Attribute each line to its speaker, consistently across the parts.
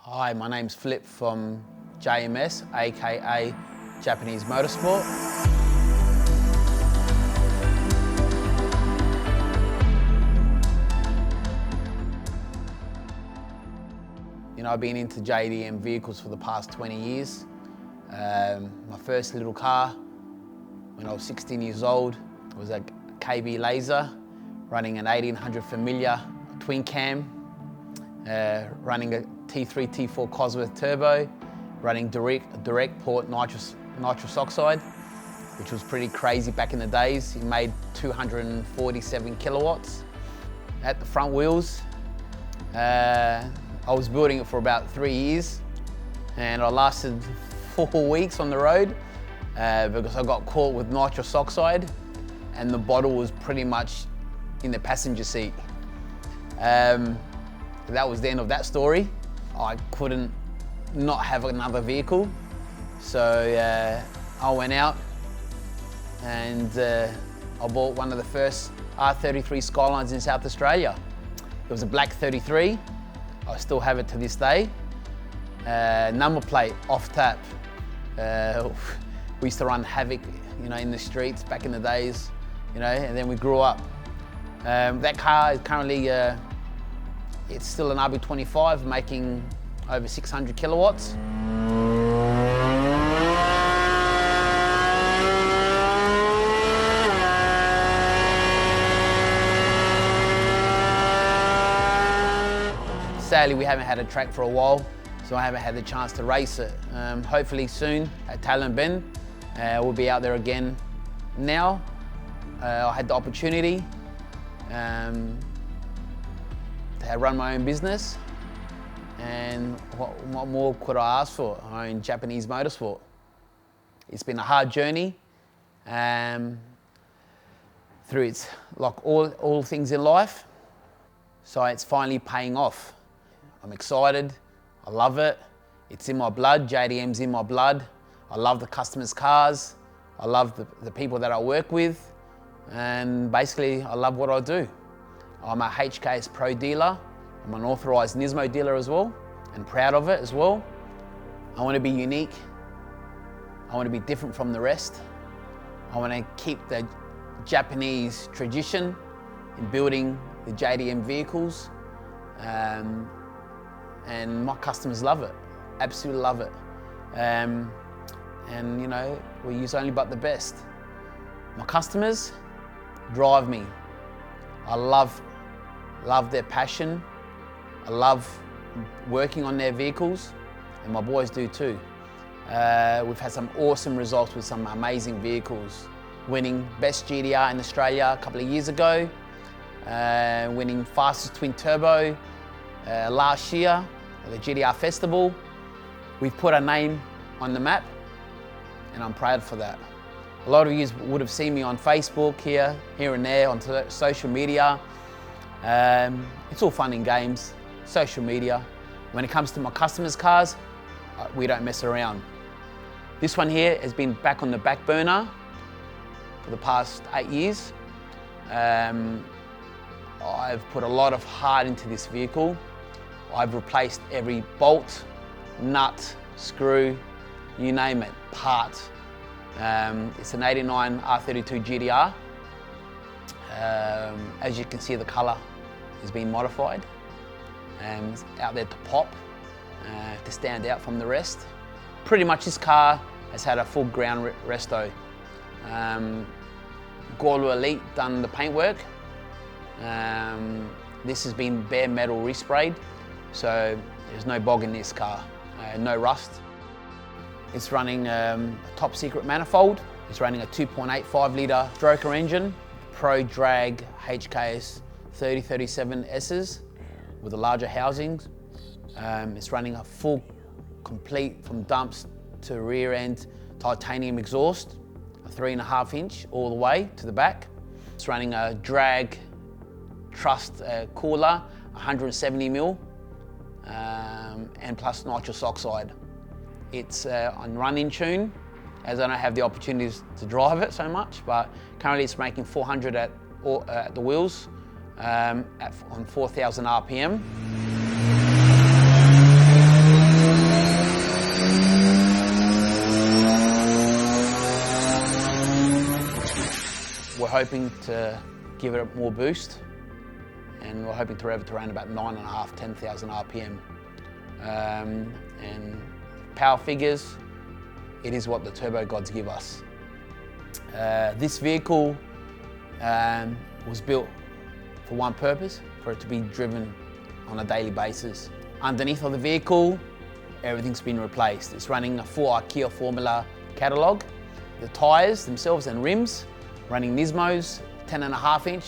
Speaker 1: Hi, my name's Flip from JMS, aka Japanese Motorsport. You know, I've been into JDM vehicles for the past 20 years. My first little car when I was 16 years old was a KB Laser running an 1800 Familia twin cam, running a T3, T4 Cosworth turbo, running direct port nitrous oxide, which was pretty crazy back in the days. It made 247 kilowatts. At the front wheels, I was building it for about 3 years, and I lasted 4 weeks on the road because I got caught with nitrous oxide and the bottle was pretty much in the passenger seat. That was the end of that story. I couldn't not have another vehicle. So I went out and I bought one of the first R32 Skylines in South Australia. It was a black 33. I still have it to this day. Number plate off tap. We used to run havoc, you know, in the streets back in the days, you know, and then we grew up. That car is currently, it's still an RB25 making over 600 kilowatts. Sadly, we haven't had a track for a while, so I haven't had the chance to race it. Hopefully soon at Talent Bend, we'll be out there again. Now, I had the opportunity to run my own business, and what more could I ask for? I own Japanese Motorsport. It's been a hard journey through its, like all things in life, so it's finally paying off. I'm excited, I love it. It's in my blood, JDM's in my blood. I love the customers' cars. I love the people that I work with. And basically, I love what I do. I'm a HKS Pro dealer. I'm an authorised Nismo dealer as well, and proud of it as well. I want to be unique. I want to be different from the rest. I want to keep the Japanese tradition in building the JDM vehicles. And my customers love it, absolutely love it. And you know, we use only but the best. My customers drive me. I love their passion. I love working on their vehicles, and my boys do too. We've had some awesome results with some amazing vehicles. Winning Best GTR in Australia a couple of years ago, winning Fastest Twin Turbo last year at the GTR Festival. We've put our name on the map, and I'm proud for that. A lot of you would have seen me on Facebook here and there, on social media. It's all fun and games, social media. When it comes to my customers' cars, we don't mess around. This one here has been back on the back burner for the past 8 years. I've put a lot of heart into this vehicle. I've replaced every bolt, nut, screw, you name it, part. It's an '89 R32 GTR. As you can see, the colour has been modified and it's out there to pop, to stand out from the rest. Pretty much this car has had a full ground resto. Gawler Elite done the paintwork. This has been bare metal resprayed, so there's no bog in this car, no rust. It's running a top secret manifold. It's running a 2.85 litre stroker engine, Pro Drag HKS 3037Ss with the larger housings. It's running a full, complete from dumps to rear end titanium exhaust, a 3.5 inch all the way to the back. It's running a drag trust cooler, 170 mil, and plus nitrous oxide. It's on run-in tune, as I don't have the opportunities to drive it so much, but currently it's making 400 at the wheels on 4,000 RPM. hoping to give it more boost, and we're hoping to rev it to around about 9.5, 10,000 RPM. And power figures, it is what the turbo gods give us. This vehicle was built for one purpose, for it to be driven on a daily basis. Underneath of the vehicle, everything's been replaced. It's running a full IKEA Formula catalogue. The tyres themselves and rims, running Nismos, 10.5 inch.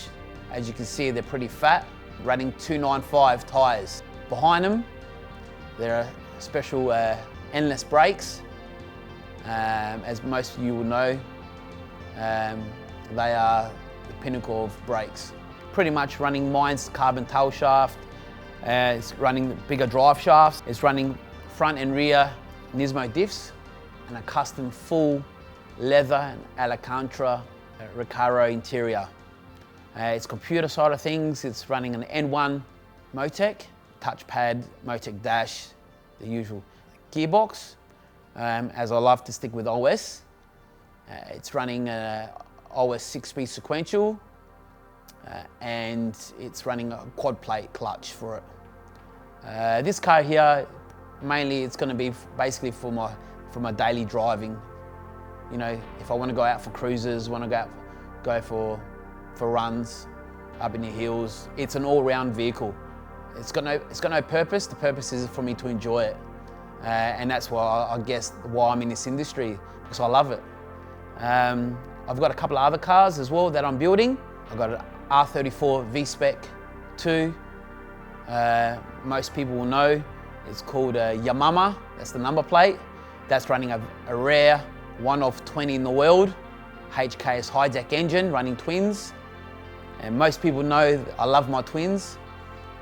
Speaker 1: As you can see, they're pretty fat, running 295 tyres. Behind them, there are special endless brakes. As most of you will know, they are the pinnacle of brakes. Pretty much running mine's carbon tail shaft. It's running bigger drive shafts. It's running front and rear Nismo diffs and a custom full leather and Alcantara Recaro interior. Its computer side of things, it's running an N1 Motec, touchpad, Motec dash, the usual gearbox. As I love to stick with OS, it's running OS 6-speed sequential, and it's running a quad plate clutch for it. This car here, mainly it's going to be basically for my daily driving. You know, if I want to go out for cruises, want to go for runs up in the hills, it's an all-round vehicle. It's got no purpose. The purpose is for me to enjoy it, and that's why I guess why I'm in this industry, because I love it. I've got a couple of other cars as well that I'm building. I've got an R34 V-Spec 2. Most people will know it's called Yamama. That's the number plate. That's running a rare, one of 20 in the world, HKS high-deck engine, running twins. And most people know I love my twins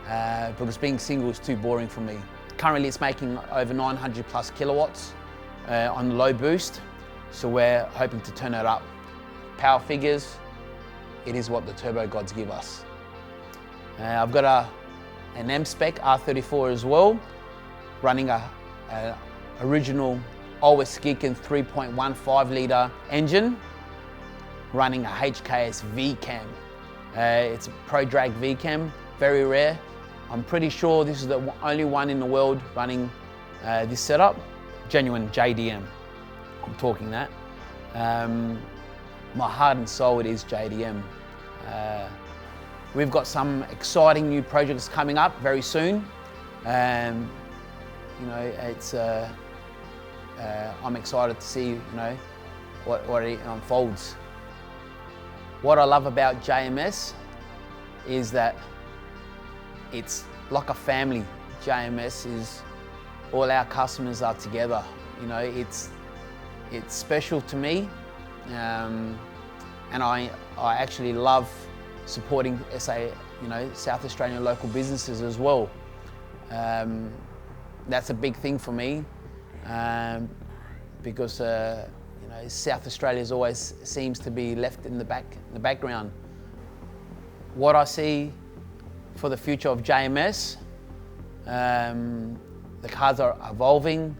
Speaker 1: because being single is too boring for me. Currently it's making over 900 plus kilowatts on low boost, so we're hoping to turn it up. Power figures, it is what the turbo gods give us. I've got an M-Spec R34 as well, running a original always geeking 3.15 litre engine, running a HKS V-Cam. It's a Pro Drag V-Cam, very rare. I'm pretty sure this is the only one in the world running this setup. Genuine JDM, I'm talking that. My heart and soul, it is JDM. We've got some exciting new projects coming up very soon. You know, it's I'm excited to see, you know, what it unfolds. What I love about JMS is that it's like a family. JMS is, all our customers are together. You know, it's special to me, and I actually love supporting South Australian local businesses as well. That's a big thing for me, because you know, South Australia always seems to be left in the background. What I see for the future of JMS, the cars are evolving.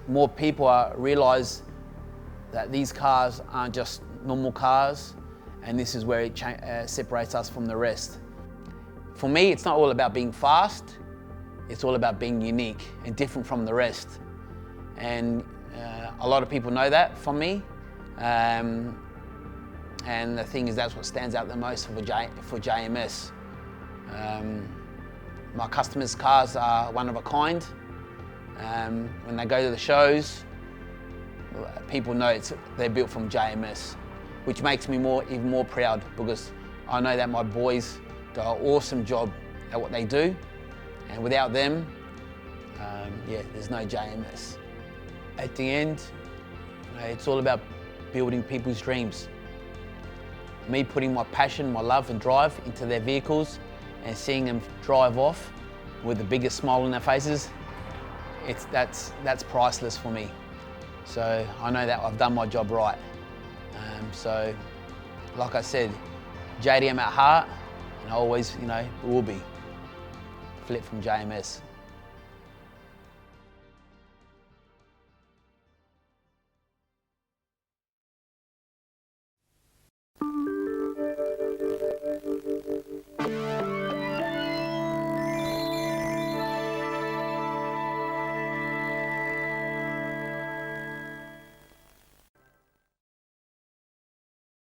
Speaker 1: More people realise that these cars aren't just normal cars, and this is where it separates us from the rest. For me, it's not all about being fast, it's all about being unique and different from the rest. And a lot of people know that from me. And the thing is, that's what stands out the most for JMS. My customers' cars are one of a kind. When they go to the shows, people know they're built from JMS, which makes me even more proud, because I know that my boys do an awesome job at what they do, and without them, yeah, there's no JMS. At the end, you know, it's all about building people's dreams. Me putting my passion, my love and drive into their vehicles and seeing them drive off with the biggest smile on their faces, that's priceless for me. So I know that I've done my job right. So, like I said, JDM at heart, and I always, you know, will be. Flip from JMS.